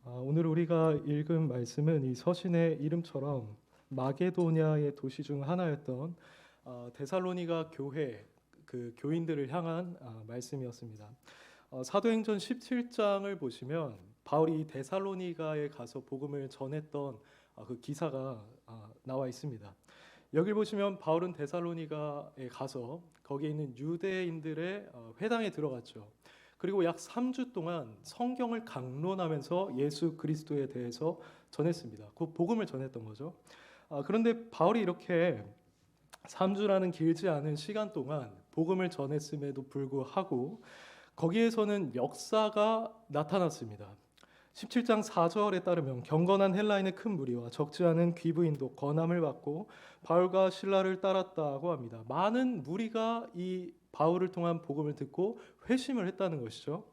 오늘 우리가 읽은 말씀은 이 서신의 이름처럼 마게도냐의 도시 중 하나였던 데살로니가 교회 그 교인들을 향한 말씀이었습니다. 사도행전 17장을 보시면 바울이 데살로니가에 가서 복음을 전했던 그 기사가 나와 있습니다. 여길 보시면 바울은 데살로니가에 가서 거기에 있는 유대인들의 회당에 들어갔죠. 그리고 약 3주 동안 성경을 강론하면서 예수 그리스도에 대해서 전했습니다. 그 복음을 전했던 거죠. 그런데 바울이 이렇게 3주라는 길지 않은 시간 동안 복음을 전했음에도 불구하고 거기에서는 역사가 나타났습니다. 17장 4절에 따르면 경건한 헬라인의 큰 무리와 적지 않은 귀부인도 권함을 받고 바울과 실라를 따랐다고 합니다. 많은 무리가 이 바울을 통한 복음을 듣고 회심을 했다는 것이죠.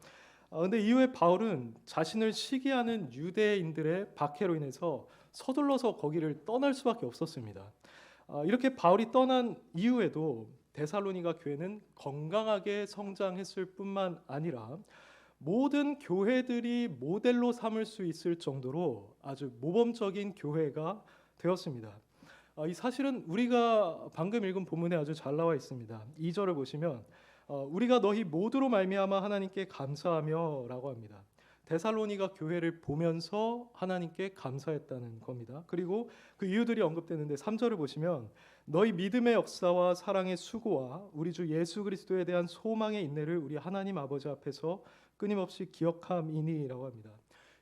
그런데 이후에 바울은 자신을 시기하는 유대인들의 박해로 인해서 서둘러서 거기를 떠날 수밖에 없었습니다. 이렇게 바울이 떠난 이후에도 데살로니가 교회는 건강하게 성장했을 뿐만 아니라 모든 교회들이 모델로 삼을 수 있을 정도로 아주 모범적인 교회가 되었습니다. 이 사실은 우리가 방금 읽은 본문에 아주 잘 나와 있습니다. 2절을 보시면 우리가 너희 모두로 말미암아 하나님께 감사하며라고 합니다. 데살로니가 교회를 보면서 하나님께 감사했다는 겁니다. 그리고 그 이유들이 언급되는데 3절을 보시면 너희 믿음의 역사와 사랑의 수고와 우리 주 예수 그리스도에 대한 소망의 인내를 우리 하나님 아버지 앞에서 끊임없이 기억함이니라고 합니다.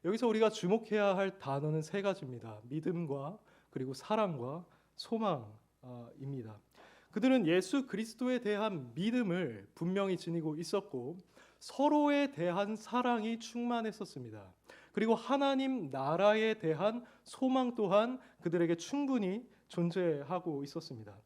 여기서 우리가 주목해야 할 단어는 세 가지입니다. 믿음과 그리고 사랑과 소망입니다. 그들은 예수 그리스도에 대한 믿음을 분명히 지니고 있었고 서로에 대한 사랑이 충만했었습니다. 그리고 하나님 나라에 대한 소망 또한 그들에게 충분히 존재하고 있었습니다.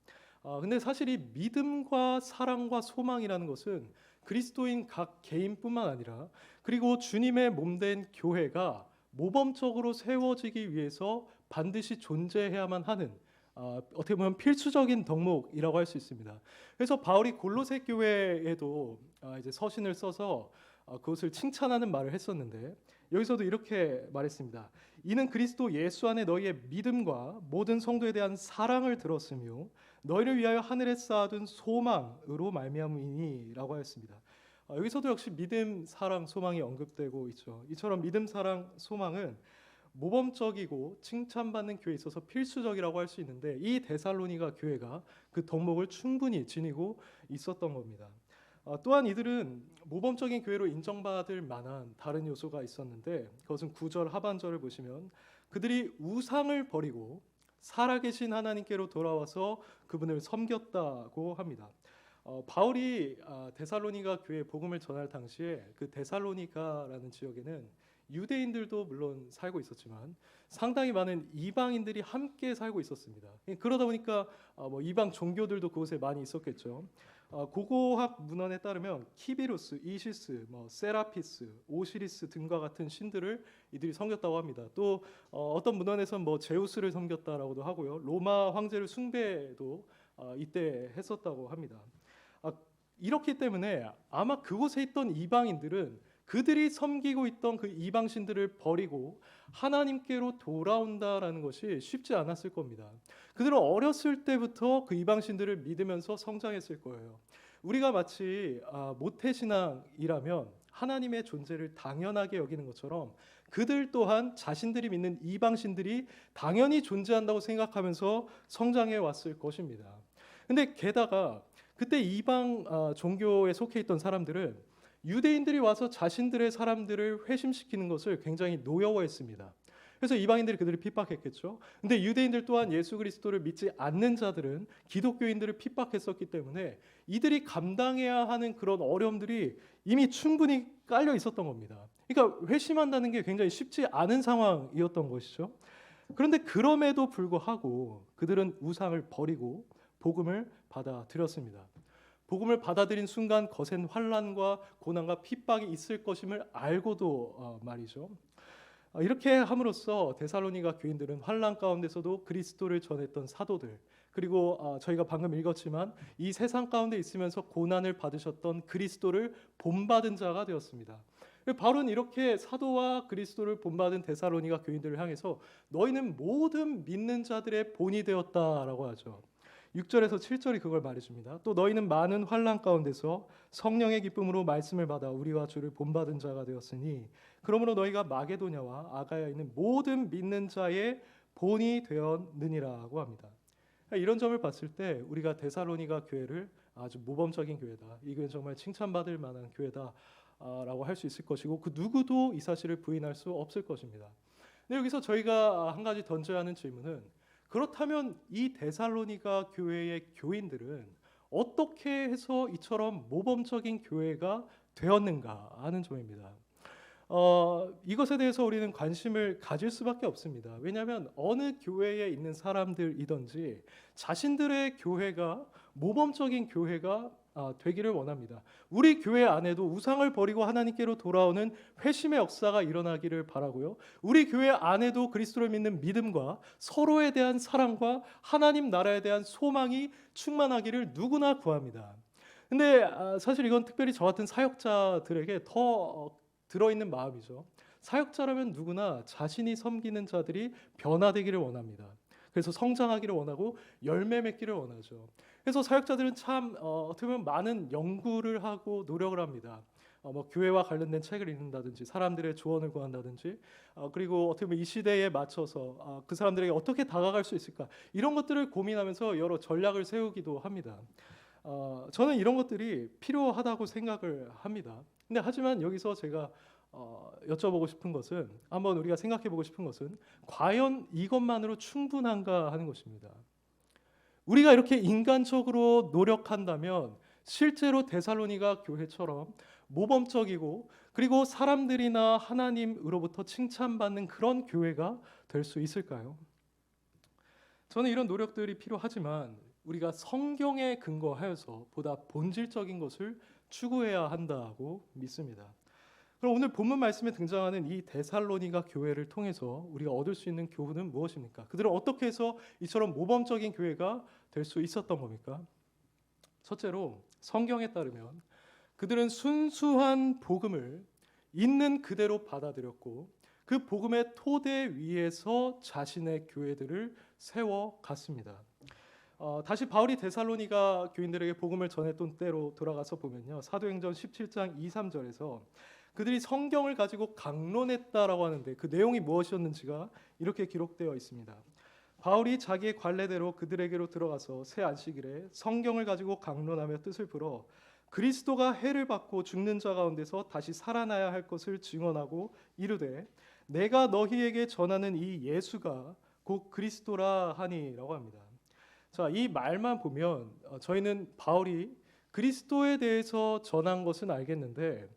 근데 사실 이 믿음과 사랑과 소망이라는 것은 그리스도인 각 개인뿐만 아니라 그리고 주님의 몸된 교회가 모범적으로 세워지기 위해서 반드시 존재해야만 하는 어떻게 보면 필수적인 덕목이라고 할 수 있습니다. 그래서 바울이 골로새 교회에도 이제 서신을 써서 그것을 칭찬하는 말을 했었는데 여기서도 이렇게 말했습니다. 이는 그리스도 예수 안에 너희의 믿음과 모든 성도에 대한 사랑을 들었으며 너희를 위하여 하늘에 쌓아둔 소망으로 말미암으니라고 하였습니다. 여기서도 역시 믿음, 사랑, 소망이 언급되고 있죠. 이처럼 믿음, 사랑, 소망은 모범적이고 칭찬받는 교회에 있어서 필수적이라고 할 수 있는데 이 데살로니가 교회가 그 덕목을 충분히 지니고 있었던 겁니다. 또한 이들은 모범적인 교회로 인정받을 만한 다른 요소가 있었는데 그것은 9절 하반절을 보시면 그들이 우상을 버리고 살아계신 하나님께로 돌아와서 그분을 섬겼다고 합니다. 바울이 데살로니가 교회에 복음을 전할 당시에 그 데살로니가라는 지역에는 유대인들도 물론 살고 있었지만 상당히 많은 이방인들이 함께 살고 있었습니다. 그러다 보니까 뭐 이방 종교들도 그곳에 많이 있었겠죠. 고고학 문헌에 따르면 키비루스, 이시스, 세라피스, 오시리스 등과 같은 신들을 이들이 섬겼다고 합니다. 또 어떤 문헌에서는 뭐 제우스를 섬겼다라고도 하고요. 로마 황제를 숭배도 이때 했었다고 합니다. 이렇기 때문에 아마 그곳에 있던 이방인들은 그들이 섬기고 있던 그 이방 신들을 버리고 하나님께로 돌아온다라는 것이 쉽지 않았을 겁니다. 그들은 어렸을 때부터 그 이방 신들을 믿으면서 성장했을 거예요. 우리가 마치 모태신앙이라면 하나님의 존재를 당연하게 여기는 것처럼 그들 또한 자신들이 믿는 이방 신들이 당연히 존재한다고 생각하면서 성장해 왔을 것입니다. 근데 게다가 그때 이방 종교에 속해 있던 사람들은 유대인들이 와서 자신들의 사람들을 회심시키는 것을 굉장히 노여워했습니다. 그래서 이방인들이 그들을 핍박했겠죠. 근데 유대인들 또한 예수 그리스도를 믿지 않는 자들은 기독교인들을 핍박했었기 때문에 이들이 감당해야 하는 그런 어려움들이 이미 충분히 깔려 있었던 겁니다. 그러니까 회심한다는 게 굉장히 쉽지 않은 상황이었던 것이죠. 그런데 그럼에도 불구하고 그들은 우상을 버리고 복음을 받아들였습니다. 복음을 받아들인 순간 거센 환난과 고난과 핍박이 있을 것임을 알고도 말이죠. 이렇게 함으로써 데살로니가 교인들은 환난 가운데서도 그리스도를 전했던 사도들, 그리고 저희가 방금 읽었지만 이 세상 가운데 있으면서 고난을 받으셨던 그리스도를 본받은 자가 되었습니다. 바울은 이렇게 사도와 그리스도를 본받은 데살로니가 교인들을 향해서 너희는 모든 믿는 자들의 본이 되었다라고 하죠. 6절에서 7절이 그걸 말해줍니다. 또 너희는 많은 환난 가운데서 성령의 기쁨으로 말씀을 받아 우리와 주를 본받은 자가 되었으니 그러므로 너희가 마게도냐와 아가야에 있는 모든 믿는 자의 본이 되었느니라고 합니다. 이런 점을 봤을 때 우리가 데살로니가 교회를 아주 모범적인 교회다, 이 교회는 정말 칭찬받을 만한 교회다 라고 할 수 있을 것이고, 그 누구도 이 사실을 부인할 수 없을 것입니다. 근데 여기서 저희가 한 가지 던져야 하는 질문은, 그렇다면 이 데살로니가 교회의 교인들은 어떻게 해서 이처럼 모범적인 교회가 되었는가 하는 점입니다. 이것에 대해서 우리는 관심을 가질 수밖에 없습니다. 왜냐하면 어느 교회에 있는 사람들이든지 자신들의 교회가 모범적인 교회가 되기를 원합니다. 우리 교회 안에도 우상을 버리고 하나님께로 돌아오는 회심의 역사가 일어나기를 바라고요. 우리 교회 안에도 그리스도를 믿는 믿음과 서로에 대한 사랑과 하나님 나라에 대한 소망이 충만하기를 누구나 구합니다. 근데 사실 이건 특별히 저 같은 사역자들에게 더 들어있는 마음이죠. 사역자라면 누구나 자신이 섬기는 자들이 변화되기를 원합니다. 그래서 성장하기를 원하고 열매 맺기를 원하죠. 그래서 사역자들은 참 어떻게 보면 많은 연구를 하고 노력을 합니다. 교회와 관련된 책을 읽는다든지 사람들의 조언을 구한다든지 그리고 어떻게 보면 이 시대에 맞춰서 그 사람들에게 어떻게 다가갈 수 있을까, 이런 것들을 고민하면서 여러 전략을 세우기도 합니다. 저는 이런 것들이 필요하다고 생각을 합니다. 근데 하지만 여기서 제가 여쭤보고 싶은 것은, 한번 우리가 생각해 보고 싶은 것은, 과연 이것만으로 충분한가 하는 것입니다. 우리가 이렇게 인간적으로 노력한다면 실제로 데살로니가 교회처럼 모범적이고 그리고 사람들이나 하나님으로부터 칭찬받는 그런 교회가 될 수 있을까요? 저는 이런 노력들이 필요하지만 우리가 성경에 근거하여서 보다 본질적인 것을 추구해야 한다고 믿습니다. 그럼 오늘 본문 말씀에 등장하는 이 데살로니가 교회를 통해서 우리가 얻을 수 있는 교훈은 무엇입니까? 그들은 어떻게 해서 이처럼 모범적인 교회가 될 수 있었던 겁니까? 첫째로, 성경에 따르면 그들은 순수한 복음을 있는 그대로 받아들였고 그 복음의 토대 위에서 자신의 교회들을 세워갔습니다. 다시 바울이 데살로니가 교인들에게 복음을 전했던 때로 돌아가서 보면요, 사도행전 17장 2, 3절에서 그들이 성경을 가지고 강론했다라고 하는데 그 내용이 무엇이었는지가 이렇게 기록되어 있습니다. 바울이 자기의 관례대로 그들에게로 들어가서 새 안식일에 성경을 가지고 강론하며 뜻을 풀어 그리스도가 해를 받고 죽는 자 가운데서 다시 살아나야 할 것을 증언하고 이르되 내가 너희에게 전하는 이 예수가 곧 그리스도라 하니라고 합니다. 자, 이 말만 보면 저희는 바울이 그리스도에 대해서 전한 것은 알겠는데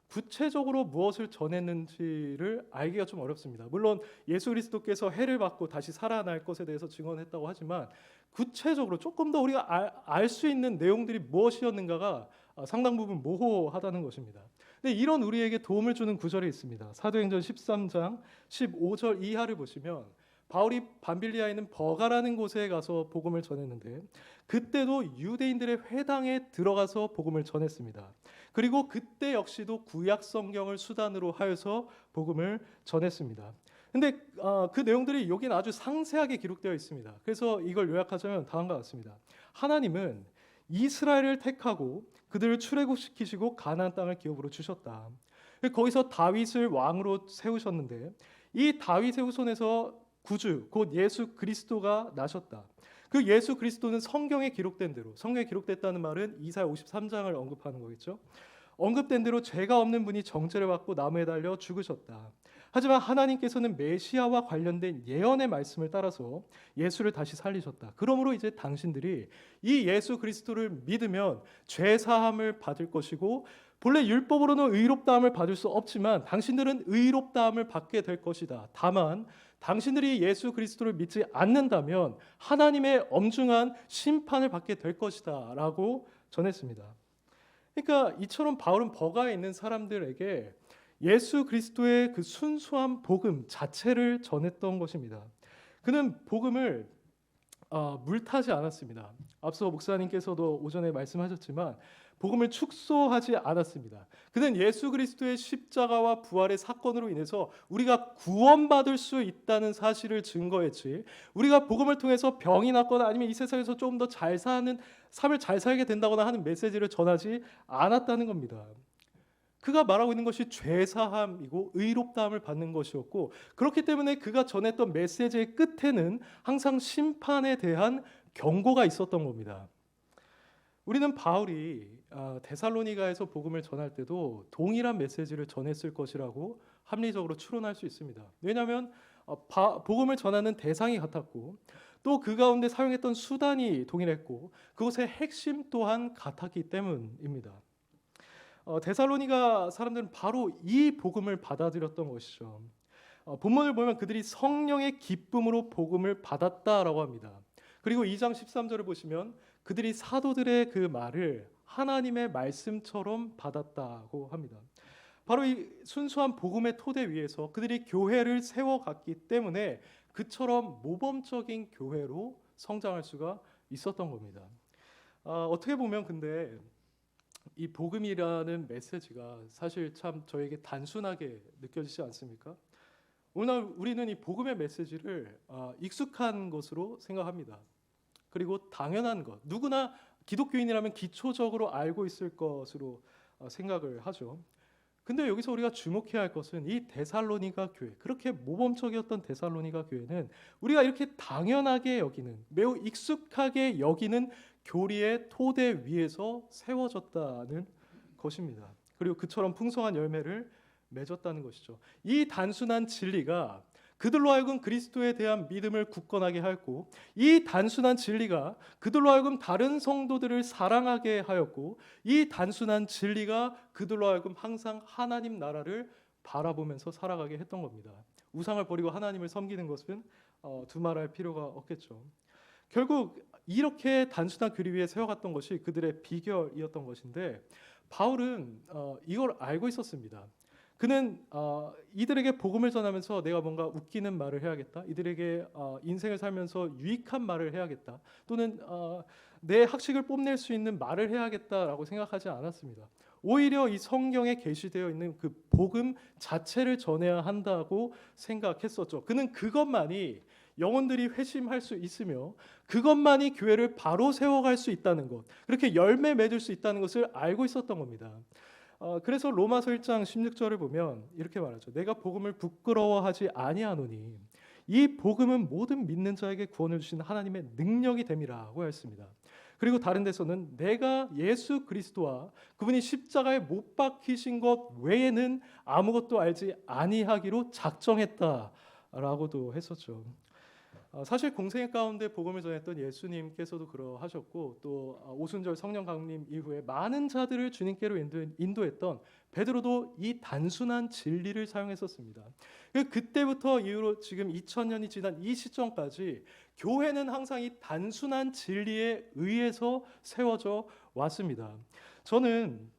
구체적으로 무엇을 전했는지를 알기가 좀 어렵습니다. 물론 예수 그리스도께서 해를 받고 다시 살아날 것에 대해서 증언했다고 하지만 구체적으로 조금 더 우리가 알 수 있는 내용들이 무엇이었는가가 상당 부분 모호하다는 것입니다. 근데 이런 우리에게 도움을 주는 구절이 있습니다. 사도행전 13장 15절 이하를 보시면 바울이 밤빌리아에 있는 버가라는 곳에 가서 복음을 전했는데 그때도 유대인들의 회당에 들어가서 복음을 전했습니다. 그리고 그때 역시도 구약 성경을 수단으로 하여서 복음을 전했습니다. 근데 그 내용들이 여기는 아주 상세하게 기록되어 있습니다. 그래서 이걸 요약하자면 다음과 같습니다. 하나님은 이스라엘을 택하고 그들을 출애굽시키시고 가나안 땅을 기업으로 주셨다. 거기서 다윗을 왕으로 세우셨는데 이 다윗의 후손에서 구주 곧 예수 그리스도가 나셨다. 그 예수 그리스도는 성경에 기록된 대로, 성경에 기록됐다는 말은 이사야 53장을 언급하는 거겠죠. 언급된 대로 죄가 없는 분이 정죄를 받고 나무에 달려 죽으셨다. 하지만 하나님께서는 메시아와 관련된 예언의 말씀을 따라서 예수를 다시 살리셨다. 그러므로 이제 당신들이 이 예수 그리스도를 믿으면 죄 사함을 받을 것이고 본래 율법으로는 의롭다함을 받을 수 없지만 당신들은 의롭다함을 받게 될 것이다. 다만 당신들이 예수 그리스도를 믿지 않는다면 하나님의 엄중한 심판을 받게 될 것이다 라고 전했습니다. 그러니까 이처럼 바울은 버가에 있는 사람들에게 예수 그리스도의 그 순수한 복음 자체를 전했던 것입니다. 그는 복음을 물타지 않았습니다. 앞서 목사님께서도 오전에 말씀하셨지만 복음을 축소하지 않았습니다. 그는 예수 그리스도의 십자가와 부활의 사건으로 인해서 우리가 구원받을 수 있다는 사실을 증거했지, 우리가 복음을 통해서 병이 낫거나 아니면 이 세상에서 조금 더 잘 사는 삶을 잘 살게 된다거나 하는 메시지를 전하지 않았다는 겁니다. 그가 말하고 있는 것이 죄사함이고 의롭다함을 받는 것이었고, 그렇기 때문에 그가 전했던 메시지의 끝에는 항상 심판에 대한 경고가 있었던 겁니다. 우리는 바울이 데살로니가에서 복음을 전할 때도 동일한 메시지를 전했을 것이라고 합리적으로 추론할 수 있습니다. 왜냐하면 복음을 전하는 대상이 같았고, 또 그 가운데 사용했던 수단이 동일했고, 그것의 핵심 또한 같았기 때문입니다. 데살로니가 사람들은 바로 이 복음을 받아들였던 것이죠. 본문을 보면 그들이 성령의 기쁨으로 복음을 받았다라고 합니다. 그리고 2장 13절을 보시면 그들이 사도들의 그 말을 하나님의 말씀처럼 받았다고 합니다. 바로 이 순수한 복음의 토대 위에서 그들이 교회를 세워갔기 때문에 그처럼 모범적인 교회로 성장할 수가 있었던 겁니다. 어떻게 보면 근데 이 복음이라는 메시지가 사실 참 저에게 단순하게 느껴지지 않습니까? 오늘 우리는 이 복음의 메시지를 익숙한 것으로 생각합니다. 그리고 당연한 것, 누구나 기독교인이라면 기초적으로 알고 있을 것으로 생각을 하죠. 근데 여기서 우리가 주목해야 할 것은 이 데살로니가 교회, 그렇게 모범적이었던 데살로니가 교회는 우리가 이렇게 당연하게 여기는, 매우 익숙하게 여기는 교리의 토대 위에서 세워졌다는 것입니다. 그리고 그처럼 풍성한 열매를 맺었다는 것이죠. 이 단순한 진리가 그들로 하여금 그리스도에 대한 믿음을 굳건하게 하였고, 이 단순한 진리가 그들로 하여금 다른 성도들을 사랑하게 하였고, 이 단순한 진리가 그들로 하여금 항상 하나님 나라를 바라보면서 살아가게 했던 겁니다. 우상을 버리고 하나님을 섬기는 것은 두말할 필요가 없겠죠. 결국 이렇게 단순한 교리 위에 세워갔던 것이 그들의 비결이었던 것인데, 바울은 이걸 알고 있었습니다. 그는 이들에게 복음을 전하면서 내가 뭔가 웃기는 말을 해야겠다, 이들에게 인생을 살면서 유익한 말을 해야겠다, 또는 내 학식을 뽐낼 수 있는 말을 해야겠다라고 생각하지 않았습니다. 오히려 이 성경에 계시되어 있는 그 복음 자체를 전해야 한다고 생각했었죠. 그는 그것만이 영혼들이 회심할 수 있으며 그것만이 교회를 바로 세워갈 수 있다는 것, 그렇게 열매 맺을 수 있다는 것을 알고 있었던 겁니다. 그래서 로마서 1장 16절을 보면 이렇게 말하죠. 내가 복음을 부끄러워하지 아니하노니 이 복음은 모든 믿는 자에게 구원을 주신 하나님의 능력이 됨이라고 했습니다. 그리고 다른 데서는 내가 예수 그리스도와 그분이 십자가에 못 박히신 것 외에는 아무것도 알지 아니하기로 작정했다라고도 했었죠. 사실 공생 가운데 복음을 전했던 예수님께서도 그러하셨고, 또 오순절 성령 강림 이후에 많은 자들을 주님께로 인도했던 베드로도 이 단순한 진리를 사용했었습니다. 그때부터 이후로 지금 2000년이 지난 이 시점까지 교회는 항상 이 단순한 진리에 의해서 세워져 왔습니다. 저는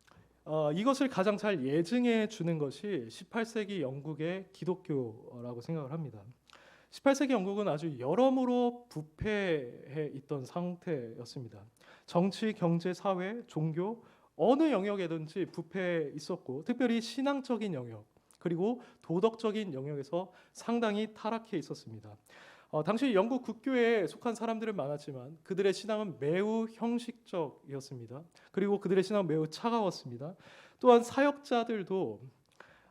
이것을 가장 잘 예증해 주는 것이 18세기 영국의 기독교라고 생각을 합니다. 18세기 영국은 아주 여러모로 부패해 있던 상태였습니다. 정치, 경제, 사회, 종교 어느 영역에든지 부패해 있었고, 특별히 신앙적인 영역 그리고 도덕적인 영역에서 상당히 타락해 있었습니다. 당시 영국 국교에 속한 사람들은 많았지만 그들의 신앙은 매우 형식적이었습니다. 그리고 그들의 신앙은 매우 차가웠습니다. 또한 사역자들도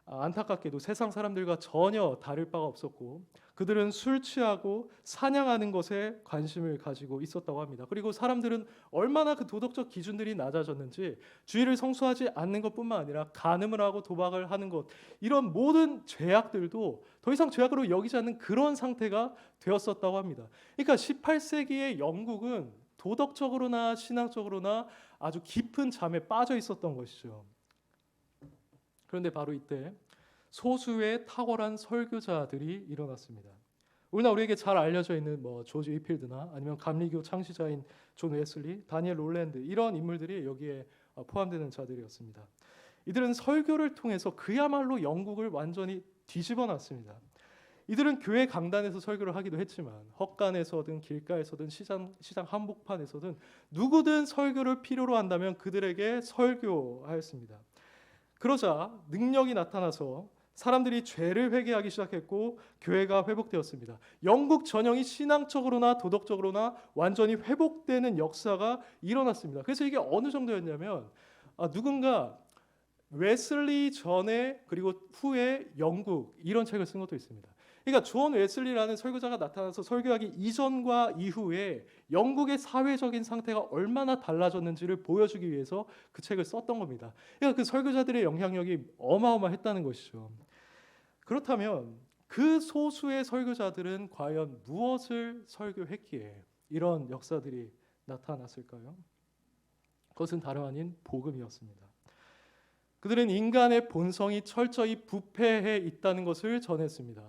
안타깝게도 세상 사람들과 전혀 다를 바가 없었고, 그들은 술 취하고 사냥하는 것에 관심을 가지고 있었다고 합니다. 그리고 사람들은 얼마나 그 도덕적 기준들이 낮아졌는지 주의를 성수하지 않는 것뿐만 아니라 간음을 하고 도박을 하는 것, 이런 모든 죄악들도 더 이상 죄악으로 여기지 않는 그런 상태가 되었었다고 합니다. 그러니까 18세기의 영국은 도덕적으로나 신앙적으로나 아주 깊은 잠에 빠져 있었던 것이죠. 그런데 바로 이때 소수의 탁월한 설교자들이 일어났습니다. 오늘날 우리에게 잘 알려져 있는 조지 위필드나 아니면 감리교 창시자인 존 웨슬리, 다니엘 롤랜드, 이런 인물들이 여기에 포함되는 자들이었습니다. 이들은 설교를 통해서 그야말로 영국을 완전히 뒤집어 놨습니다. 이들은 교회 강단에서 설교를 하기도 했지만 헛간에서든 길가에서든 시장 한복판에서든 누구든 설교를 필요로 한다면 그들에게 설교하였습니다. 그러자 능력이 나타나서 사람들이 죄를 회개하기 시작했고 교회가 회복되었습니다. 영국 전역이 신앙적으로나 도덕적으로나 완전히 회복되는 역사가 일어났습니다. 그래서 이게 어느 정도였냐면 누군가 웨슬리 전에 그리고 후에 영국 이런 책을 쓴 것도 있습니다. 그러니까 존 웨슬리라는 설교자가 나타나서 설교하기 이전과 이후에 영국의 사회적인 상태가 얼마나 달라졌는지를 보여주기 위해서 그 책을 썼던 겁니다. 그러니까 그 설교자들의 영향력이 어마어마했다는 것이죠. 그렇다면 그 소수의 설교자들은 과연 무엇을 설교했기에 이런 역사들이 나타났을까요? 그것은 다름 아닌 복음이었습니다. 그들은 인간의 본성이 철저히 부패해 있다는 것을 전했습니다.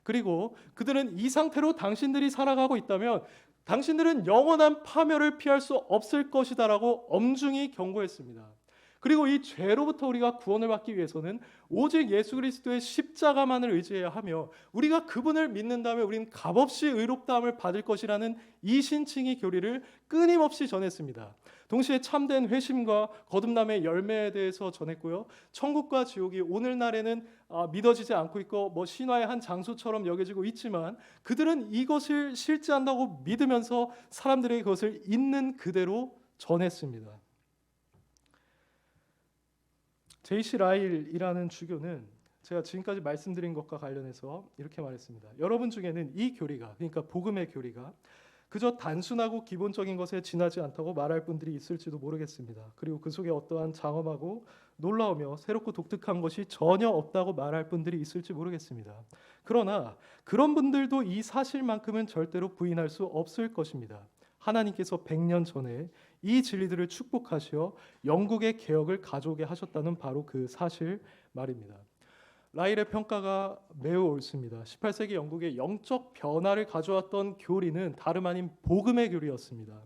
그리고 그들은 이 상태로 당신들이 살아가고 있다면 당신들은 영원한 파멸을 피할 수 없을 것이다라고 엄중히 경고했습니다. 그리고 이 죄로부터 우리가 구원을 받기 위해서는 오직 예수 그리스도의 십자가만을 의지해야 하며 우리가 그분을 믿는다면 우리는 값없이 의롭다함을 받을 것이라는 이신칭의 교리를 끊임없이 전했습니다. 동시에 참된 회심과 거듭남의 열매에 대해서 전했고요. 천국과 지옥이 오늘날에는 믿어지지 않고 있고 신화의 한 장소처럼 여겨지고 있지만 그들은 이것을 실제한다고 믿으면서 사람들에게 그것을 있는 그대로 전했습니다. 제이씨 라일이라는 주교는 제가 지금까지 말씀드린 것과 관련해서 이렇게 말했습니다. 여러분 중에는 이 교리가, 그러니까 복음의 교리가 그저 단순하고 기본적인 것에 지나지 않다고 말할 분들이 있을지도 모르겠습니다. 그리고 그 속에 어떠한 장엄하고 놀라우며 새롭고 독특한 것이 전혀 없다고 말할 분들이 있을지 모르겠습니다. 그러나 그런 분들도 이 사실만큼은 절대로 부인할 수 없을 것입니다. 하나님께서 100년 전에 이 진리들을 축복하시어 영국의 개혁을 가져오게 하셨다는 바로 그 사실 말입니다. 라일의 평가가 매우 옳습니다. 18세기 영국의 영적 변화를 가져왔던 교리는 다름 아닌 복음의 교리였습니다.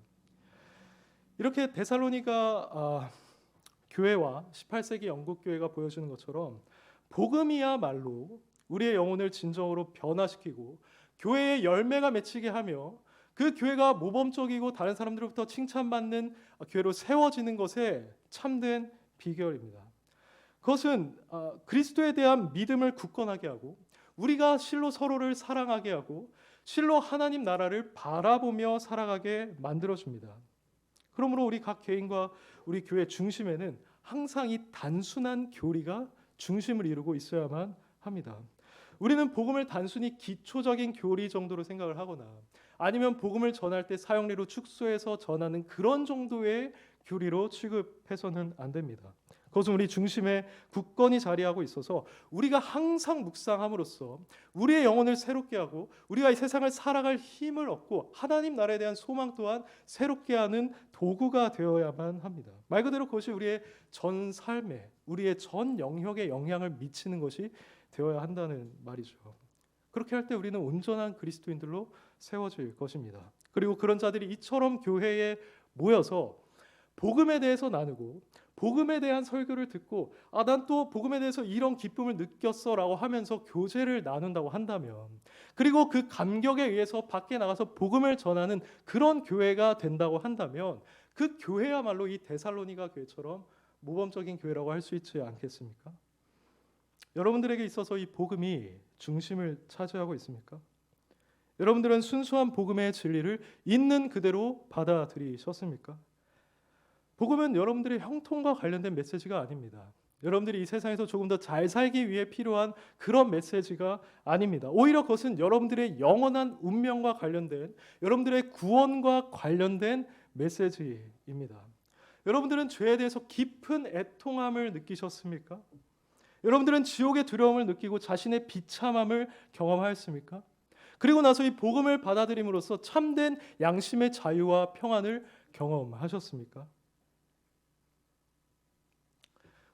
이렇게 데살로니가 교회와 18세기 영국 교회가 보여주는 것처럼 복음이야말로 우리의 영혼을 진정으로 변화시키고 교회의 열매가 맺히게 하며 그 교회가 모범적이고 다른 사람들로부터 칭찬받는 교회로 세워지는 것에 참된 비결입니다. 그것은 그리스도에 대한 믿음을 굳건하게 하고 우리가 실로 서로를 사랑하게 하고 실로 하나님 나라를 바라보며 살아가게 만들어줍니다. 그러므로 우리 각 개인과 우리 교회 중심에는 항상 이 단순한 교리가 중심을 이루고 있어야만 합니다. 우리는 복음을 단순히 기초적인 교리 정도로 생각을 하거나 아니면 복음을 전할 때 사형리로 축소해서 전하는 그런 정도의 교리로 취급해서는 안 됩니다. 그것은 우리 중심에 굳건히 자리하고 있어서 우리가 항상 묵상함으로써 우리의 영혼을 새롭게 하고 우리가 이 세상을 살아갈 힘을 얻고 하나님 나라에 대한 소망 또한 새롭게 하는 도구가 되어야만 합니다. 말 그대로 그것이 우리의 전 삶에 우리의 전 영역에 영향을 미치는 것이 되어야 한다는 말이죠. 그렇게 할 때 우리는 온전한 그리스도인들로 세워질 것입니다. 그리고 그런 자들이 이처럼 교회에 모여서 복음에 대해서 나누고 복음에 대한 설교를 듣고 난 또 복음에 대해서 이런 기쁨을 느꼈어라고 하면서 교제를 나눈다고 한다면 그리고 그 감격에 의해서 밖에 나가서 복음을 전하는 그런 교회가 된다고 한다면 그 교회야말로 이 데살로니가 교회처럼 모범적인 교회라고 할 수 있지 않겠습니까? 여러분들에게 있어서 이 복음이 중심을 차지하고 있습니까? 여러분들은 순수한 복음의 진리를 있는 그대로 받아들이셨습니까? 복음은 여러분들의 형통과 관련된 메시지가 아닙니다. 여러분들이 이 세상에서 조금 더 잘 살기 위해 필요한 그런 메시지가 아닙니다. 오히려 그것은 여러분들의 영원한 운명과 관련된 여러분들의 구원과 관련된 메시지입니다. 여러분들은 죄에 대해서 깊은 애통함을 느끼셨습니까? 여러분들은 지옥의 두려움을 느끼고 자신의 비참함을 경험하였습니까? 그리고 나서 이 복음을 받아들임으로써 참된 양심의 자유와 평안을 경험하셨습니까?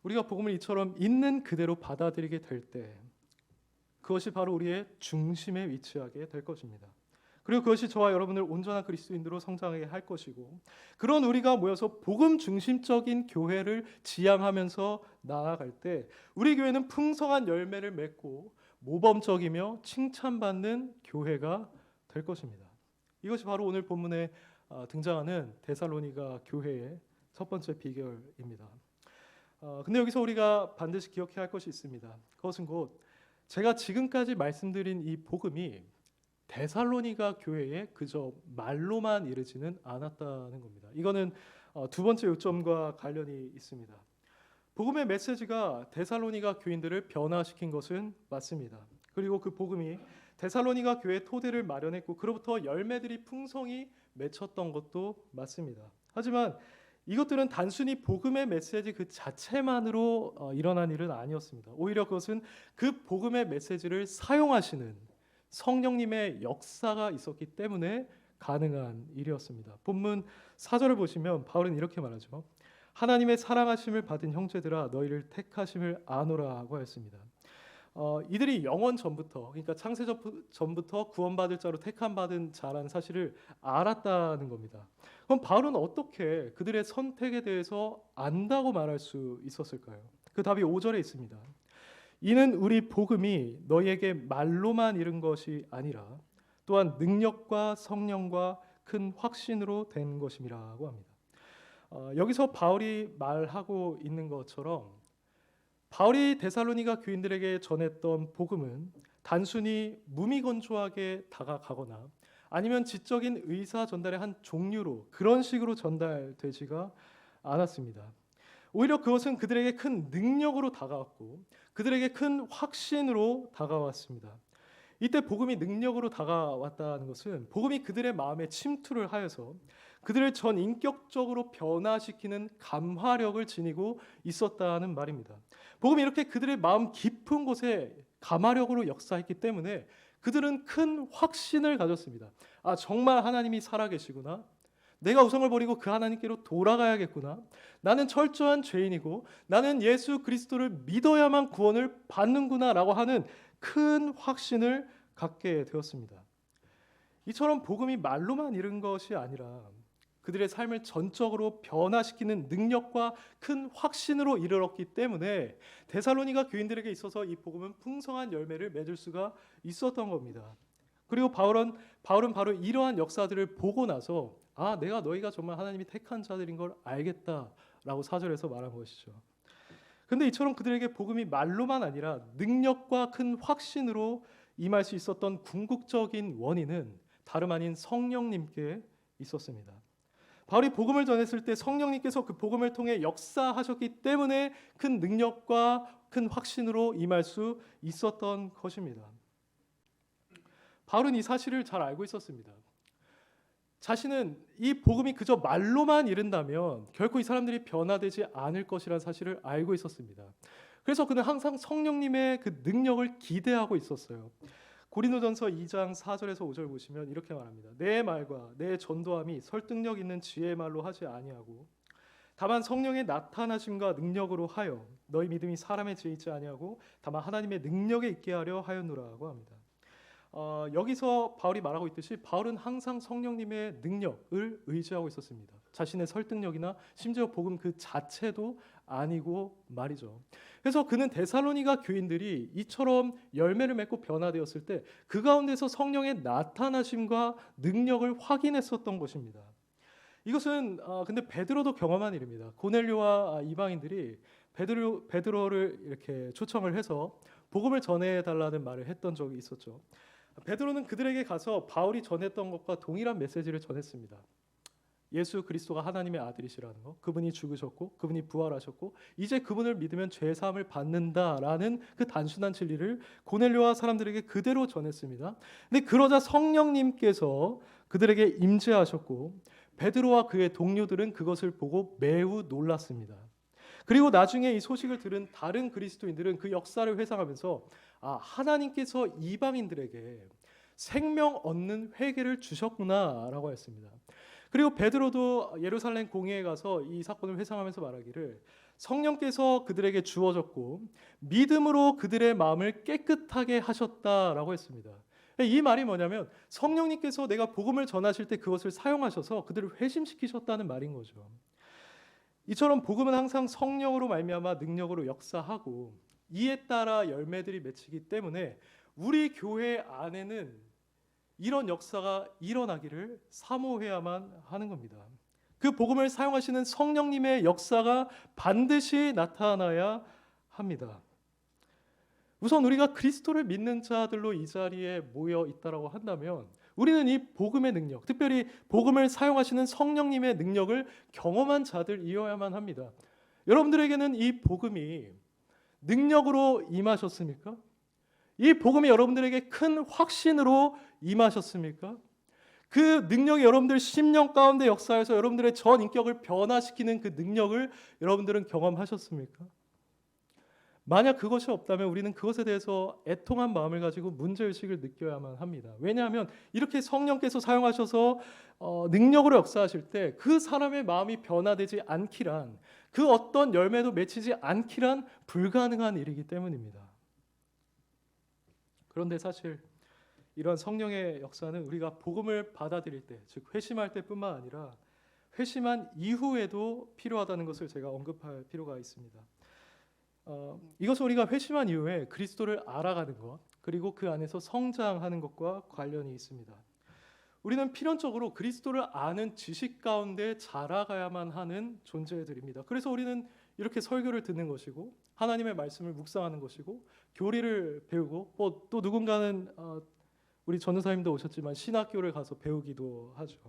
우리가 복음을 이처럼 있는 그대로 받아들이게 될 때 그것이 바로 우리의 중심에 위치하게 될 것입니다. 그리고 그것이 저와 여러분을 온전한 그리스도인으로 성장하게 할 것이고, 그런 우리가 모여서 복음 중심적인 교회를 지향하면서 나아갈 때 우리 교회는 풍성한 열매를 맺고 모범적이며 칭찬받는 교회가 될 것입니다. 이것이 바로 오늘 본문에 등장하는 데살로니가 교회의 첫 번째 비결입니다. 근데 여기서 우리가 반드시 기억해야 할 것이 있습니다. 그것은 곧 제가 지금까지 말씀드린 이 복음이 데살로니가 교회에 그저 말로만 이르지는 않았다는 겁니다. 이거는 두 번째 요점과 관련이 있습니다. 복음의 메시지가 데살로니가 교인들을 변화시킨 것은 맞습니다. 그리고 그 복음이 데살로니가 교회의 토대를 마련했고 그로부터 열매들이 풍성히 맺혔던 것도 맞습니다. 하지만 이것들은 단순히 복음의 메시지 그 자체만으로 일어난 일은 아니었습니다. 오히려 그것은 그 복음의 메시지를 사용하시는 성령님의 역사가 있었기 때문에 가능한 일이었습니다. 본문 4절을 보시면 바울은 이렇게 말하죠. 하나님의 사랑하심을 받은 형제들아 너희를 택하심을 아노라고 하였습니다. 이들이 영원 전부터, 그러니까 창세 전부터 구원받을 자로 택함받은 자라는 사실을 알았다는 겁니다. 그럼 바울은 어떻게 그들의 선택에 대해서 안다고 말할 수 있었을까요? 그 답이 5절에 있습니다. 이는 우리 복음이 너희에게 말로만 이른 것이 아니라 또한 능력과 성령과 큰 확신으로 된 것임이라고 합니다. 여기서 바울이 말하고 있는 것처럼 바울이 데살로니가 교인들에게 전했던 복음은 단순히 무미건조하게 다가가거나 아니면 지적인 의사 전달의 한 종류로 그런 식으로 전달되지가 않았습니다. 오히려 그것은 그들에게 큰 능력으로 다가왔고 그들에게 큰 확신으로 다가왔습니다. 이때 복음이 능력으로 다가왔다는 것은 복음이 그들의 마음에 침투를 하여서 그들을 전 인격적으로 변화시키는 감화력을 지니고 있었다는 말입니다. 복음이 이렇게 그들의 마음 깊은 곳에 감화력으로 역사했기 때문에 그들은 큰 확신을 가졌습니다. 아, 정말 하나님이 살아계시구나. 내가 우상을 버리고 그 하나님께로 돌아가야겠구나. 나는 철저한 죄인이고 나는 예수 그리스도를 믿어야만 구원을 받는구나 라고 하는 큰 확신을 갖게 되었습니다. 이처럼 복음이 말로만 이른 것이 아니라 그들의 삶을 전적으로 변화시키는 능력과 큰 확신으로 이르렀기 때문에 데살로니가 교인들에게 있어서 이 복음은 풍성한 열매를 맺을 수가 있었던 겁니다. 그리고 바울은 바로 이러한 역사들을 보고 나서 아, 내가 너희가 정말 하나님이 택한 자들인 걸 알겠다라고 4절에서 말한 것이죠. 근데 이처럼 그들에게 복음이 말로만 아니라 능력과 큰 확신으로 임할 수 있었던 궁극적인 원인은 다름 아닌 성령님께 있었습니다. 바울이 복음을 전했을 때 성령님께서 그 복음을 통해 역사하셨기 때문에 큰 능력과 큰 확신으로 임할 수 있었던 것입니다. 바울은 이 사실을 잘 알고 있었습니다. 자신은 이 복음이 그저 말로만 이른다면 결코 이 사람들이 변화되지 않을 것이라는 사실을 알고 있었습니다. 그래서 그는 항상 성령님의 그 능력을 기대하고 있었어요. 고린도전서 2장 4절에서 5절 보시면 이렇게 말합니다. 내 말과 내 전도함이 설득력 있는 지혜의 말로 하지 아니하고 다만 성령의 나타나심과 능력으로 하여 너희 믿음이 사람의 지혜에 있지 아니하고 다만 하나님의 능력에 있게 하려 하였노라고 합니다. 여기서 바울이 말하고 있듯이 바울은 항상 성령님의 능력을 의지하고 있었습니다. 자신의 설득력이나 심지어 복음 그 자체도 아니고 말이죠. 그래서 그는 데살로니가 교인들이 이처럼 열매를 맺고 변화되었을 때 그 가운데서 성령의 나타나심과 능력을 확인했었던 것입니다. 이것은 근데 베드로도 경험한 일입니다. 고넬료와 이방인들이 베드로를 이렇게 초청을 해서 복음을 전해달라는 말을 했던 적이 있었죠. 베드로는 그들에게 가서 바울이 전했던 것과 동일한 메시지를 전했습니다. 예수 그리스도가 하나님의 아들이시라는 것, 그분이 죽으셨고 그분이 부활하셨고 이제 그분을 믿으면 죄 사함을 받는다라는 그 단순한 진리를 고넬료와 사람들에게 그대로 전했습니다. 근데 그러자 성령님께서 그들에게 임재하셨고 베드로와 그의 동료들은 그것을 보고 매우 놀랐습니다. 그리고 나중에 이 소식을 들은 다른 그리스도인들은 그 역사를 회상하면서 아, 하나님께서 이방인들에게 생명 얻는 회개를 주셨구나라고 했습니다. 그리고 베드로도 예루살렘 공회에 가서 이 사건을 회상하면서 말하기를 성령께서 그들에게 주어졌고 믿음으로 그들의 마음을 깨끗하게 하셨다라고 했습니다. 이 말이 뭐냐면 성령님께서 내가 복음을 전하실 때 그것을 사용하셔서 그들을 회심시키셨다는 말인 거죠. 이처럼 복음은 항상 성령으로 말미암아 능력으로 역사하고 이에 따라 열매들이 맺히기 때문에 우리 교회 안에는 이런 역사가 일어나기를 사모해야만 하는 겁니다. 그 복음을 사용하시는 성령님의 역사가 반드시 나타나야 합니다. 우선 우리가 그리스도를 믿는 자들로 이 자리에 모여 있다라고 한다면 우리는 이 복음의 능력, 특별히 복음을 사용하시는 성령님의 능력을 경험한 자들이어야만 합니다. 여러분들에게는 이 복음이 능력으로 임하셨습니까? 이 복음이 여러분들에게 큰 확신으로 임하셨습니까? 그 능력이 여러분들 심령 가운데 역사해서 여러분들의 전 인격을 변화시키는 그 능력을 여러분들은 경험하셨습니까? 만약 그것이 없다면 우리는 그것에 대해서 애통한 마음을 가지고 문제의식을 느껴야만 합니다. 왜냐하면 이렇게 성령께서 사용하셔서 능력으로 역사하실 때 그 사람의 마음이 변화되지 않기란, 그 어떤 열매도 맺히지 않기란 불가능한 일이기 때문입니다. 그런데 사실 이런 성령의 역사는 우리가 복음을 받아들일 때, 즉 회심할 때뿐만 아니라 회심한 이후에도 필요하다는 것을 제가 언급할 필요가 있습니다. 이것은 우리가 회심한 이후에 그리스도를 알아가는 것, 그리고 그 안에서 성장하는 것과 관련이 있습니다. 우리는 필연적으로 그리스도를 아는 지식 가운데 자라가야만 하는 존재들입니다. 그래서 우리는 이렇게 설교를 듣는 것이고 하나님의 말씀을 묵상하는 것이고 교리를 배우고 또 누군가는 우리 전도사님도 오셨지만 신학교를 가서 배우기도 하죠.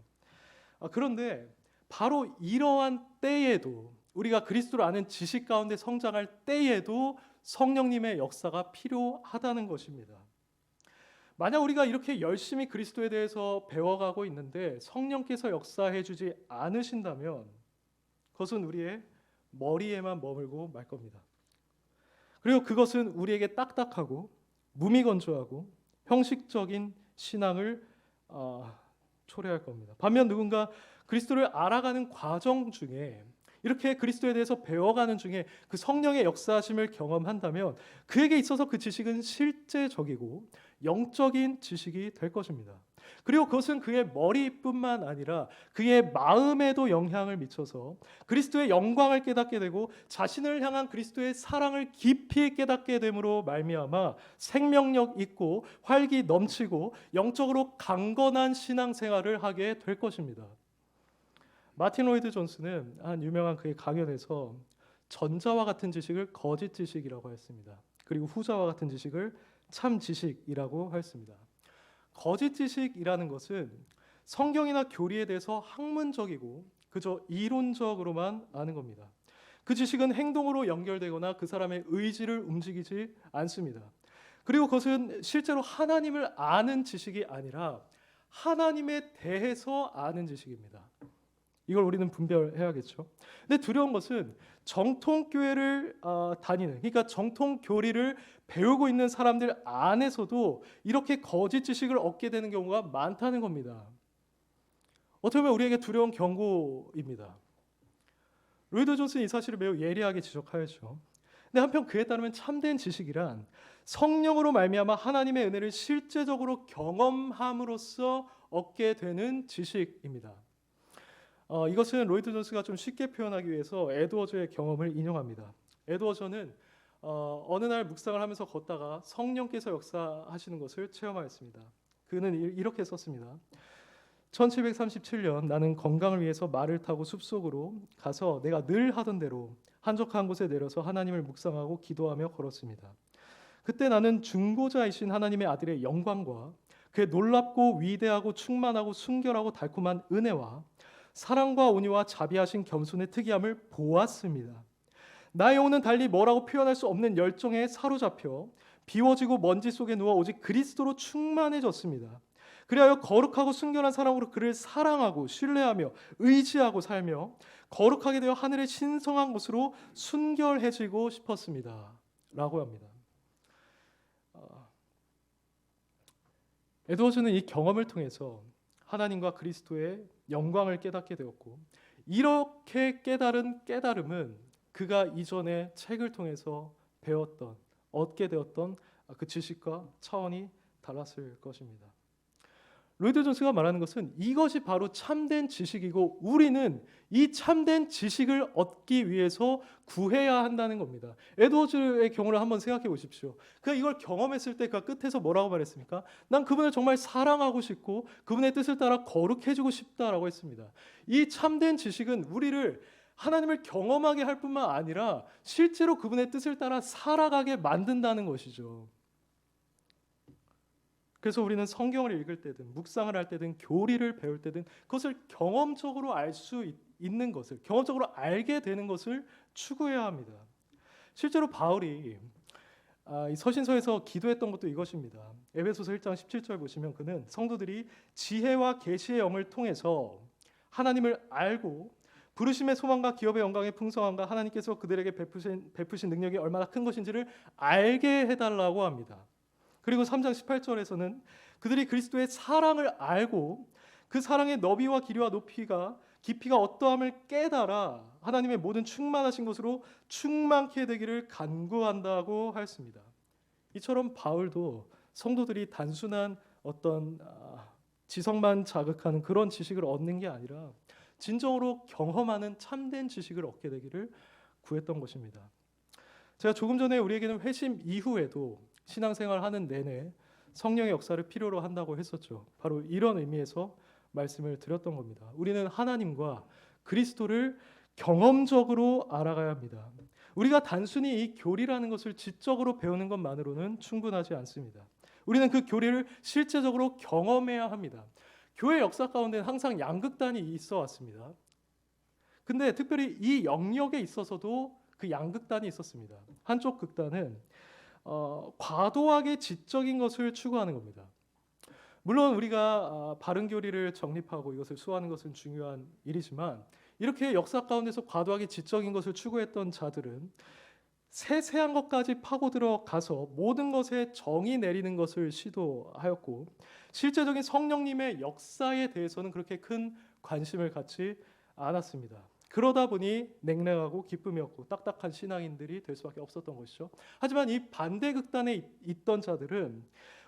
그런데 바로 이러한 때에도 우리가 그리스도를 아는 지식 가운데 성장할 때에도 성령님의 역사가 필요하다는 것입니다. 만약 우리가 이렇게 열심히 그리스도에 대해서 배워가고 있는데 성령께서 역사해 주지 않으신다면 그것은 우리의 머리에만 머물고 말 겁니다. 그리고 그것은 우리에게 딱딱하고 무미건조하고 형식적인 신앙을 초래할 겁니다. 반면 누군가 그리스도를 알아가는 과정 중에 이렇게 그리스도에 대해서 배워가는 중에 그 성령의 역사하심을 경험한다면 그에게 있어서 그 지식은 실제적이고 영적인 지식이 될 것입니다. 그리고 그것은 그의 머리뿐만 아니라 그의 마음에도 영향을 미쳐서 그리스도의 영광을 깨닫게 되고 자신을 향한 그리스도의 사랑을 깊이 깨닫게 됨으로 말미암아 생명력 있고 활기 넘치고 영적으로 강건한 신앙생활을 하게 될 것입니다. 마틴 로이드 존스는 한 유명한 그의 강연에서 전자와 같은 지식을 거짓 지식이라고 했습니다. 그리고 후자와 같은 지식을 참 지식이라고 했습니다. 거짓 지식이라는 것은 성경이나 교리에 대해서 학문적이고 그저 이론적으로만 아는 겁니다. 그 지식은 행동으로 연결되거나 그 사람의 의지를 움직이지 않습니다. 그리고 그것은 실제로 하나님을 아는 지식이 아니라 하나님에 대해서 아는 지식입니다. 이걸 우리는 분별해야겠죠. 근데 두려운 것은 정통교회를 다니는, 그러니까 정통교리를 배우고 있는 사람들 안에서도 이렇게 거짓 지식을 얻게 되는 경우가 많다는 겁니다. 어떻게 보면 우리에게 두려운 경고입니다. 로이드 존스는 이 사실을 매우 예리하게 지적하였죠. 근데 한편 그에 따르면 참된 지식이란 성령으로 말미암아 하나님의 은혜를 실제적으로 경험함으로써 얻게 되는 지식입니다. 이것은 로이드 존스가 좀 쉽게 표현하기 위해서 에드워즈의 경험을 인용합니다. 에드워즈는 어느 날 묵상을 하면서 걷다가 성령께서 역사하시는 것을 체험하였습니다. 그는 이렇게 썼습니다. 1737년 나는 건강을 위해서 말을 타고 숲속으로 가서 내가 늘 하던 대로 한적한 곳에 내려서 하나님을 묵상하고 기도하며 걸었습니다. 그때 나는 중보자이신 하나님의 아들의 영광과 그의 놀랍고 위대하고 충만하고 순결하고 달콤한 은혜와 사랑과 온유와 자비하신 겸손의 특이함을 보았습니다. 나의 영혼은 달리 뭐라고 표현할 수 없는 열정에 사로잡혀 비워지고 먼지 속에 누워 오직 그리스도로 충만해졌습니다. 그리하여 거룩하고 순결한 사랑으로 그를 사랑하고 신뢰하며 의지하고 살며 거룩하게 되어 하늘의 신성한 곳으로 순결해지고 싶었습니다. 라고 합니다. 에드워즈는 이 경험을 통해서 하나님과 그리스도의 영광을 깨닫게 되었고 이렇게 깨달은 깨달음은 그가 이전에 책을 통해서 배웠던 얻게 되었던 그 지식과 차원이 달랐을 것입니다. 로이드 존스가 말하는 것은 이것이 바로 참된 지식이고 우리는 이 참된 지식을 얻기 위해서 구해야 한다는 겁니다. 에드워즈의 경우를 한번 생각해 보십시오. 그가 이걸 경험했을 때 그 끝에서 뭐라고 말했습니까? 난 그분을 정말 사랑하고 싶고 그분의 뜻을 따라 거룩해지고 싶다라고 했습니다. 이 참된 지식은 우리를 하나님을 경험하게 할 뿐만 아니라 실제로 그분의 뜻을 따라 살아가게 만든다는 것이죠. 그래서 우리는 성경을 읽을 때든 묵상을 할 때든 교리를 배울 때든 그것을 경험적으로 알 수 있는 것을, 경험적으로 알게 되는 것을 추구해야 합니다. 실제로 바울이 이 서신서에서 기도했던 것도 이것입니다. 에베소서 1장 17절 보시면 그는 성도들이 지혜와 계시의 영을 통해서 하나님을 알고 부르심의 소망과 기업의 영광의 풍성함과 하나님께서 그들에게 베푸신 능력이 얼마나 큰 것인지를 알게 해달라고 합니다. 그리고 3장 18절에서는 그들이 그리스도의 사랑을 알고 그 사랑의 너비와 길이와 높이가 깊이가 어떠함을 깨달아 하나님의 모든 충만하신 것으로 충만케 되기를 간구한다고 하였습니다. 이처럼 바울도 성도들이 단순한 어떤 지성만 자극하는 그런 지식을 얻는 게 아니라 진정으로 경험하는 참된 지식을 얻게 되기를 구했던 것입니다. 제가 조금 전에 우리에게는 회심 이후에도 신앙생활 하는 내내 성령의 역사를 필요로 한다고 했었죠. 바로 이런 의미에서 말씀을 드렸던 겁니다. 우리는 하나님과 그리스도를 경험적으로 알아가야 합니다. 우리가 단순히 이 교리라는 것을 지적으로 배우는 것만으로는 충분하지 않습니다. 우리는 그 교리를 실제적으로 경험해야 합니다. 교회 역사 가운데는 항상 양극단이 있어 왔습니다. 근데 특별히 이 영역에 있어서도 그 양극단이 있었습니다. 한쪽 극단은 과도하게 지적인 것을 추구하는 겁니다. 물론 우리가 바른 교리를 정립하고 이것을 수호하는 것은 중요한 일이지만 이렇게 역사 가운데서 과도하게 지적인 것을 추구했던 자들은 세세한 것까지 파고 들어가서 모든 것에 정의 내리는 것을 시도하였고 실제적인 성령님의 역사에 대해서는 그렇게 큰 관심을 갖지 않았습니다. 그러다 보니 냉랭하고 기쁨이 없고 딱딱한 신앙인들이 될 수밖에 없었던 것이죠. 하지만 이 반대 극단에 있던 자들은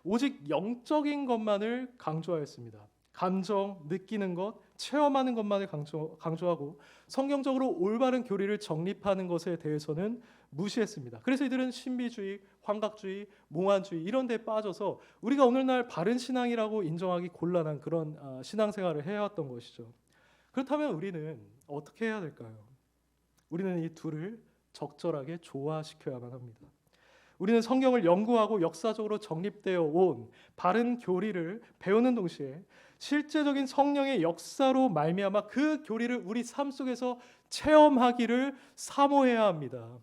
오직 영적인 것만을 강조하였습니다. 감정, 느끼는 것, 체험하는 것만을 강조하고 성경적으로 올바른 교리를 정립하는 것에 대해서는 무시했습니다. 그래서 이들은 신비주의, 환각주의, 몽환주의 이런 데 빠져서 우리가 오늘날 바른 신앙이라고 인정하기 곤란한 그런 신앙생활을 해왔던 것이죠. 그렇다면 우리는 어떻게 해야 될까요? 우리는 이 둘을 적절하게 조화시켜야만 합니다. 우리는 성경을 연구하고 역사적으로 정립되어 온 바른 교리를 배우는 동시에 실제적인 성령의 역사로 말미암아 그 교리를 우리 삶 속에서 체험하기를 사모해야 합니다.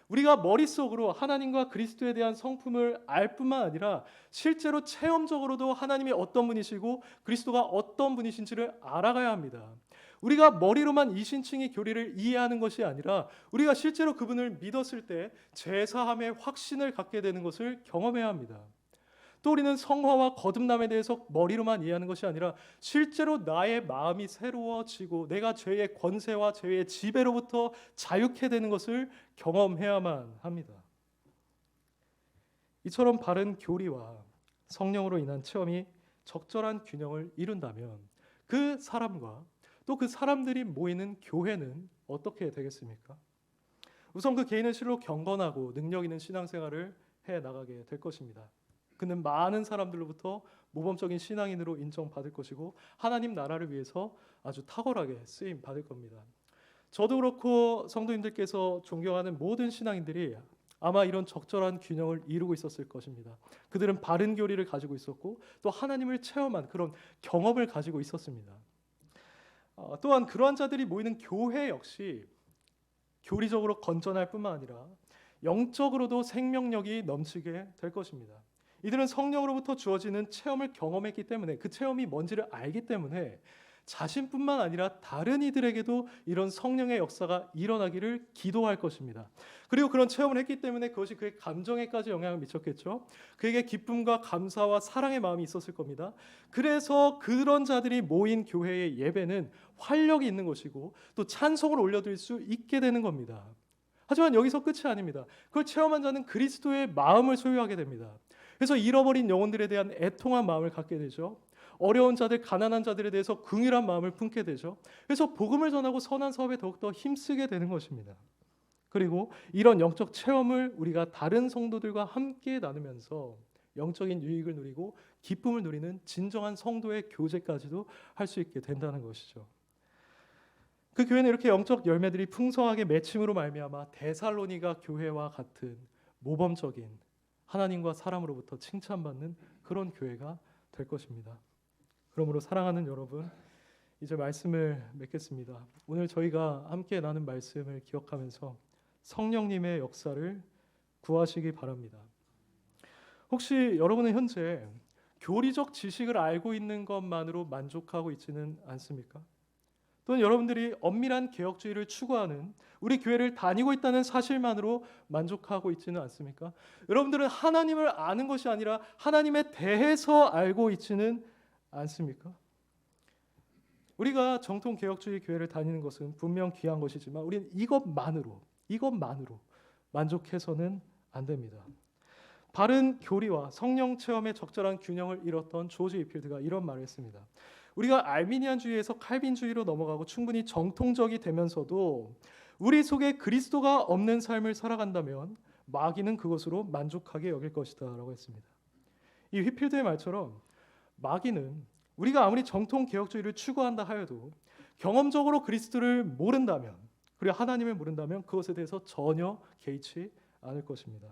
우리가 머릿속으로 하나님과 그리스도에 대한 성품을 알 뿐만 아니라 실제로 체험적으로도 하나님이 어떤 분이시고 그리스도가 어떤 분이신지를 알아가야 합니다. 우리가 머리로만 이신칭의 교리를 이해하는 것이 아니라 우리가 실제로 그분을 믿었을 때 제사함의 확신을 갖게 되는 것을 경험해야 합니다. 또 우리는 성화와 거듭남에 대해서 머리로만 이해하는 것이 아니라 실제로 나의 마음이 새로워지고 내가 죄의 권세와 죄의 지배로부터 자유케 되는 것을 경험해야만 합니다. 이처럼 바른 교리와 성령으로 인한 체험이 적절한 균형을 이룬다면 그 사람과 또 그 사람들이 모이는 교회는 어떻게 되겠습니까? 우선 그 개인은 실로 경건하고 능력 있는 신앙생활을 해 나가게 될 것입니다. 그는 많은 사람들로부터 모범적인 신앙인으로 인정받을 것이고 하나님 나라를 위해서 아주 탁월하게 쓰임 받을 겁니다. 저도 그렇고 성도님들께서 존경하는 모든 신앙인들이 아마 이런 적절한 균형을 이루고 있었을 것입니다. 그들은 바른 교리를 가지고 있었고 또 하나님을 체험한 그런 경험을 가지고 있었습니다. 또한 그러한 자들이 모이는 교회 역시 교리적으로 건전할 뿐만 아니라 영적으로도 생명력이 넘치게 될 것입니다. 이들은 성령으로부터 주어지는 체험을 경험했기 때문에 그 체험이 뭔지를 알기 때문에 자신뿐만 아니라 다른 이들에게도 이런 성령의 역사가 일어나기를 기도할 것입니다. 그리고 그런 체험을 했기 때문에 그것이 그의 감정에까지 영향을 미쳤겠죠. 그에게 기쁨과 감사와 사랑의 마음이 있었을 겁니다. 그래서 그런 자들이 모인 교회의 예배는 활력이 있는 것이고 또 찬송을 올려드릴 수 있게 되는 겁니다. 하지만 여기서 끝이 아닙니다. 그걸 체험한 자는 그리스도의 마음을 소유하게 됩니다. 그래서 잃어버린 영혼들에 대한 애통한 마음을 갖게 되죠. 어려운 자들, 가난한 자들에 대해서 긍휼한 마음을 품게 되죠. 그래서 복음을 전하고 선한 사업에 더욱더 힘쓰게 되는 것입니다. 그리고 이런 영적 체험을 우리가 다른 성도들과 함께 나누면서 영적인 유익을 누리고 기쁨을 누리는 진정한 성도의 교제까지도 할 수 있게 된다는 것이죠. 그 교회는 이렇게 영적 열매들이 풍성하게 맺힘으로 말미암아 데살로니가 교회와 같은 모범적인 하나님과 사람으로부터 칭찬받는 그런 교회가 될 것입니다. 그러므로 사랑하는 여러분, 이제 말씀을 맺겠습니다. 오늘 저희가 함께 나눈 말씀을 기억하면서 성령님의 역사를 구하시기 바랍니다. 혹시 여러분은 현재 교리적 지식을 알고 있는 것만으로 만족하고 있지는 않습니까? 또는 여러분들이 엄밀한 개혁주의를 추구하는 우리 교회를 다니고 있다는 사실만으로 만족하고 있지는 않습니까? 여러분들은 하나님을 아는 것이 아니라 하나님에 대해서 알고 있지는 않습니까? 우리가 정통 개혁주의 교회를 다니는 것은 분명 귀한 것이지만 우리는 이것만으로 만족해서는 안 됩니다. 바른 교리와 성령 체험의 적절한 균형을 이뤘던 조지 위필드가 이런 말을 했습니다. 우리가 알미니안주의에서 칼빈주의로 넘어가고 충분히 정통적이 되면서도 우리 속에 그리스도가 없는 삶을 살아간다면 마귀는 그것으로 만족하게 여길 것이다 라고 했습니다. 이 위필드의 말처럼 마귀는 우리가 아무리 정통 개혁주의를 추구한다 하여도 경험적으로 그리스도를 모른다면, 그리고 하나님을 모른다면 그것에 대해서 전혀 개의치 않을 것입니다.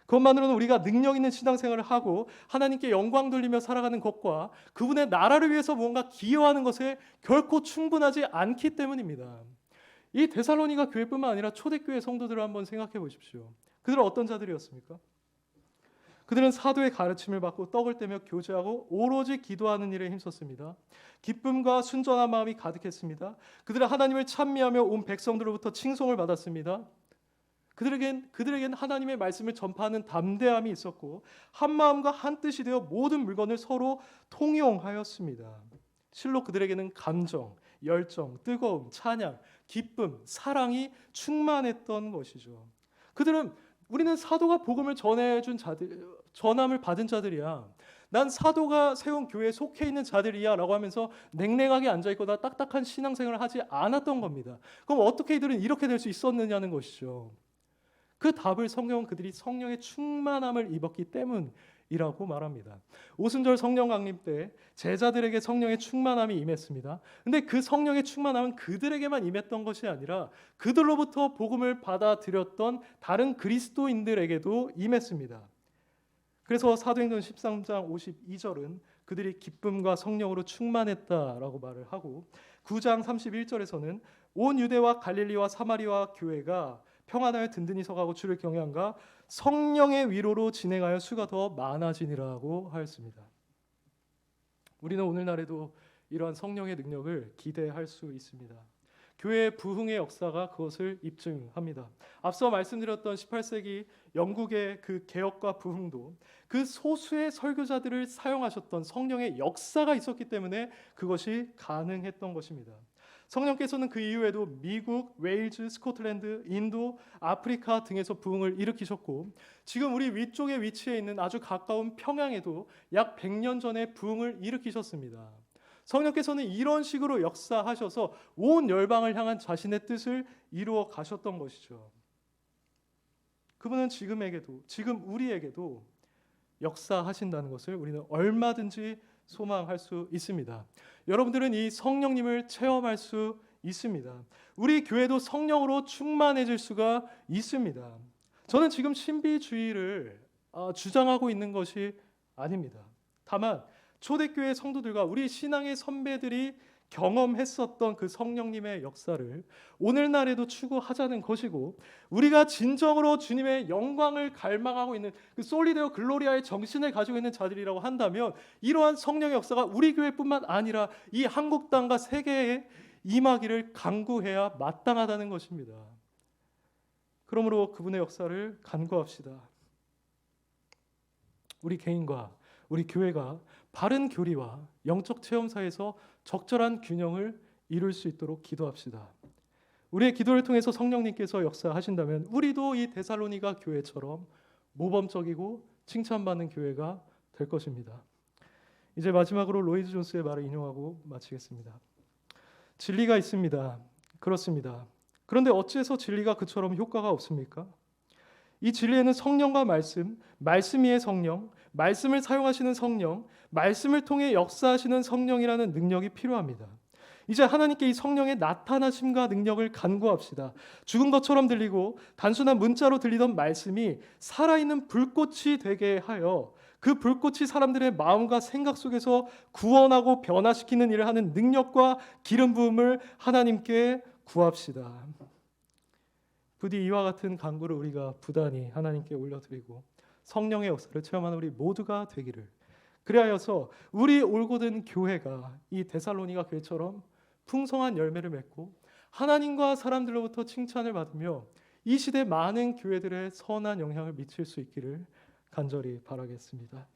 그것만으로는 우리가 능력 있는 신앙생활을 하고 하나님께 영광 돌리며 살아가는 것과 그분의 나라를 위해서 무언가 기여하는 것에 결코 충분하지 않기 때문입니다. 이 데살로니가 교회뿐만 아니라 초대교회 성도들을 한번 생각해 보십시오. 그들은 어떤 자들이었습니까? 그들은 사도의 가르침을 받고 떡을 떼며 교제하고 오로지 기도하는 일에 힘썼습니다. 기쁨과 순전한 마음이 가득했습니다. 그들은 하나님을 찬미하며 온 백성들로부터 칭송을 받았습니다. 그들에겐 하나님의 말씀을 전파하는 담대함이 있었고 한 마음과 한 뜻이 되어 모든 물건을 서로 통용하였습니다. 실로 그들에게는 감정, 열정, 뜨거움, 찬양, 기쁨, 사랑이 충만했던 것이죠. 우리는 사도가 복음을 전함을 받은 자들이야. 난 사도가 세운 교회에 속해 있는 자들이야 라고 하면서 냉랭하게 앉아있거나 딱딱한 신앙생활을 하지 않았던 겁니다. 그럼 어떻게 이들은 이렇게 될 수 있었느냐는 것이죠. 그 답을 성경은 그들이 성령의 충만함을 입었기 때문이라고 말합니다. 오순절 성령 강림 때 제자들에게 성령의 충만함이 임했습니다. 근데 그 성령의 충만함은 그들에게만 임했던 것이 아니라 그들로부터 복음을 받아들였던 다른 그리스도인들에게도 임했습니다. 그래서 사도행전 13장 52절은 그들이 기쁨과 성령으로 충만했다라고 말을 하고 9장 31절에서는 온 유대와 갈릴리와 사마리아 교회가 평안하여 든든히 서가고 주를 경외함과 성령의 위로로 진행하여 수가 더 많아지니라고 하였습니다. 우리는 오늘날에도 이러한 성령의 능력을 기대할 수 있습니다. 교회의 부흥의 역사가 그것을 입증합니다. 앞서 말씀드렸던 18세기 영국의 그 개혁과 부흥도 그 소수의 설교자들을 사용하셨던 성령의 역사가 있었기 때문에 그것이 가능했던 것입니다. 성령께서는 그 이후에도 미국, 웨일즈, 스코틀랜드, 인도, 아프리카 등에서 부흥을 일으키셨고 지금 우리 위쪽에 위치해 있는 아주 가까운 평양에도 약 100년 전에 부흥을 일으키셨습니다. 성령께서는 이런 식으로 역사하셔서 온 열방을 향한 자신의 뜻을 이루어 가셨던 것이죠. 그분은 지금 우리에게도 역사하신다는 것을 우리는 얼마든지 소망할 수 있습니다. 여러분들은 이 성령님을 체험할 수 있습니다. 우리 교회도 성령으로 충만해질 수가 있습니다. 저는 지금 신비주의를 주장하고 있는 것이 아닙니다. 다만 초대교회 성도들과 우리 신앙의 선배들이 경험했었던 그 성령님의 역사를 오늘날에도 추구하자는 것이고 우리가 진정으로 주님의 영광을 갈망하고 있는 그 솔리데오 글로리아의 정신을 가지고 있는 자들이라고 한다면 이러한 성령의 역사가 우리 교회뿐만 아니라 이 한국 땅과 세계에 임하기를 간구해야 마땅하다는 것입니다. 그러므로 그분의 역사를 간구합시다. 우리 개인과 우리 교회가 바른 교리와 영적 체험 사이에서 적절한 균형을 이룰 수 있도록 기도합시다. 우리의 기도를 통해서 성령님께서 역사하신다면 우리도 이 데살로니가 교회처럼 모범적이고 칭찬받는 교회가 될 것입니다. 이제 마지막으로 로이드 존스의 말을 인용하고 마치겠습니다. 진리가 있습니다. 그렇습니다. 그런데 어찌해서 진리가 그처럼 효과가 없습니까? 이 진리에는 성령과 말씀 위에 성령, 말씀을 사용하시는 성령, 말씀을 통해 역사하시는 성령이라는 능력이 필요합니다. 이제 하나님께 이 성령의 나타나심과 능력을 간구합시다. 죽은 것처럼 들리고 단순한 문자로 들리던 말씀이 살아있는 불꽃이 되게 하여 그 불꽃이 사람들의 마음과 생각 속에서 구원하고 변화시키는 일을 하는 능력과 기름 부음을 하나님께 구합시다. 부디 이와 같은 간구를 우리가 부단히 하나님께 올려드리고 성령의 역사를 체험하는 우리 모두가 되기를, 그리하여서 우리 올곧은 교회가 이 데살로니가 교회처럼 풍성한 열매를 맺고 하나님과 사람들로부터 칭찬을 받으며 이 시대 많은 교회들의 선한 영향을 미칠 수 있기를 간절히 바라겠습니다.